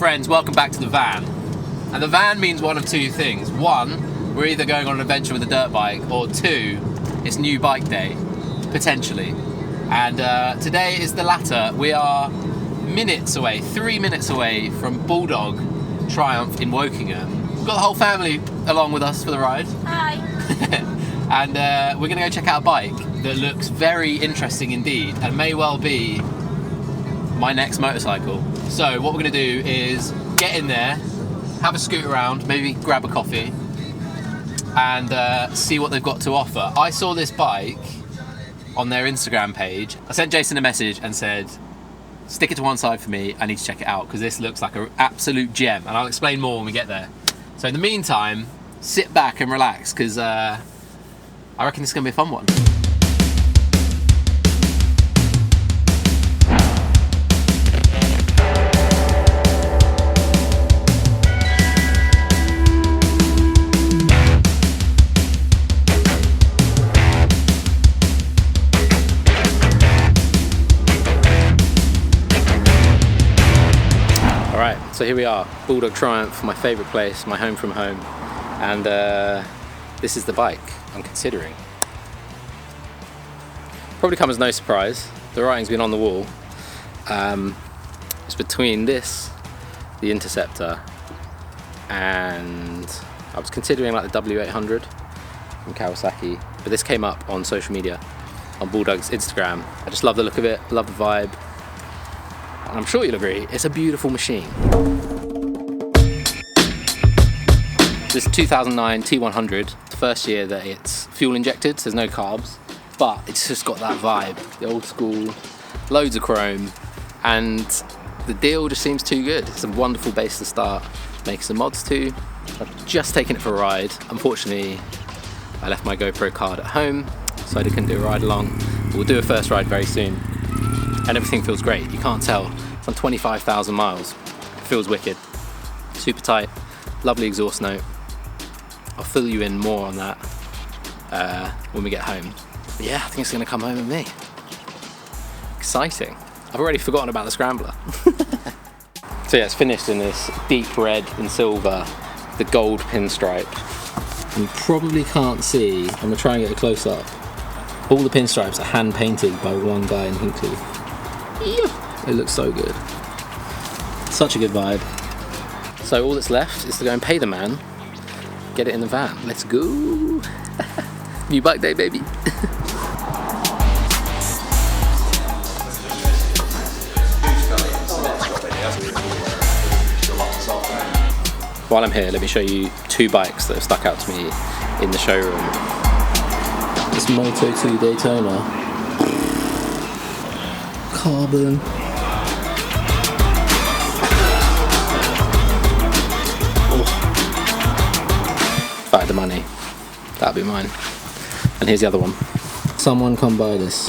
Friends, welcome back to the van. And the van means one of two things. One, we're either going on an adventure with a dirt bike, or two, it's new bike day, potentially. And today is the latter. We are minutes away, 3 minutes away from Bulldog Triumph in Wokingham. We've got the whole family along with us for the ride. Hi. And we're going to go check out a bike that looks very interesting indeed, and may well be my next motorcycle. So what we're going to do is get in there, have a scoot around, maybe grab a coffee, and see what they've got to offer. I saw this bike on their Instagram page. I sent Jason a message and said, stick it to one side for me, I need to check it out because this looks like an absolute gem, and I'll explain more when we get there. So in the meantime, sit back and relax because I reckon this is going to be a fun one. So here we are, Bulldog Triumph, my favourite place, my home from home, and this is the bike I'm considering. Probably come as no surprise, the writing's been on the wall. It's between this, the Interceptor, and I was considering like the W800 from Kawasaki, but this came up on social media, on Bulldog's Instagram. I just love the look of it, love the vibe. And I'm sure you'll agree, it's a beautiful machine. This 2009 T100, the first year that it's fuel injected, so there's no carbs, but it's just got that vibe, the old school, loads of chrome, and the deal just seems too good. It's a wonderful base to start making some mods to. I've just taken it for a ride. Unfortunately, I left my GoPro card at home, so I couldn't do a ride along. We'll do a first ride very soon. And everything feels great, you can't tell. It's on 25,000 miles. It feels wicked. Super tight, lovely exhaust note. I'll fill you in more on that when we get home. But yeah, I think it's gonna come home with me. Exciting. I've already forgotten about the Scrambler. So yeah, it's finished in this deep red and silver, the gold pinstripe. You probably can't see, I'm gonna try and get a close up. All the pinstripes are hand painted by one guy in Hinkley. It looks so good. Such a good vibe. So all that's left is to go and pay the man, get it in the van. Let's go. New bike day, baby. While I'm here, let me show you two bikes that have stuck out to me in the showroom. This Moto 2 Daytona. Carbon. If I had the money, that'd be mine. And here's the other one. Someone come buy this.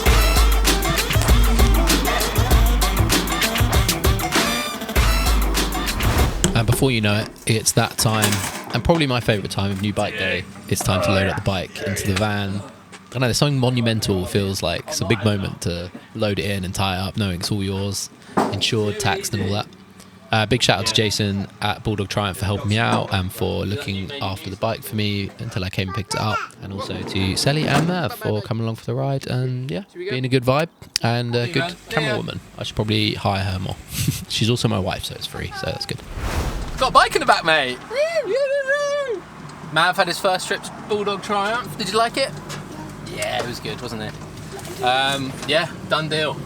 And before you know it, it's that time, and probably my favourite time of new bike day. It's time to load up the bike into the van. I know, there's something monumental, feels like it's a big moment to load it in and tie it up, knowing it's all yours, insured, taxed and all that. Big shout out to Jason at Bulldog Triumph for helping me out and for looking after the bike for me until I came and picked it up, and also to Sally and Merv for coming along for the ride and yeah, being a good vibe and a good camera woman. I should probably hire her more. She's also my wife, so it's free, so that's good. Got a bike in the back, mate. Mav had his first trip to Bulldog Triumph. Did you like it? Yeah, it was good, wasn't it? Yeah, done deal.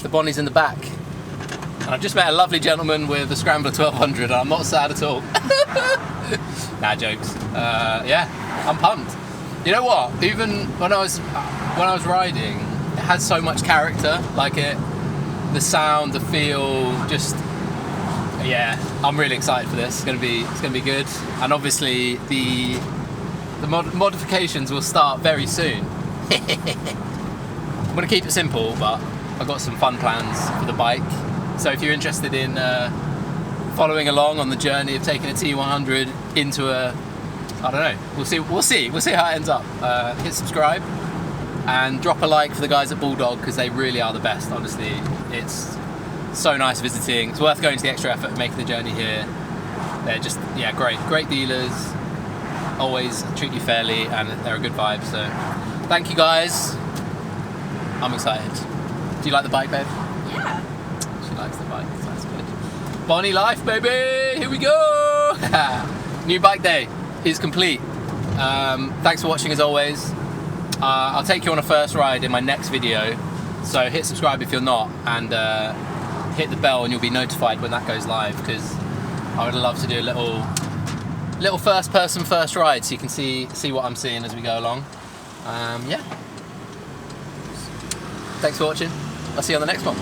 The Bonnie's in the back. And I've just met a lovely gentleman with a Scrambler 1200 and I'm not sad at all. Nah, jokes. Yeah, I'm pumped. You know what? Even when I was riding, it had so much character. Like the sound, the feel, just yeah. I'm really excited for this. It's gonna be good. And obviously the modifications will start very soon. I'm gonna keep it simple, but I've got some fun plans for the bike. So if you're interested in following along on the journey of taking a T100 into a, I don't know, we'll see how it ends up. Hit subscribe and drop a like for the guys at Bulldog because they really are the best. Honestly, it's So nice visiting. It's worth going to the extra effort of making the journey here. They're just, yeah, great dealers. Always treat you fairly, and they're a good vibe. So thank you guys. I'm excited. Do you like the bike, babe? Yeah. She likes the bike, so that's good. Bonnie life, baby! Here we go! New bike day is complete. Thanks for watching as always. I'll take you on a first ride in my next video. So hit subscribe if you're not, and hit the bell and you'll be notified when that goes live, because I would love to do a little first person first ride so you can see what I'm seeing as we go along. Yeah. Thanks for watching. I'll see you on the next one.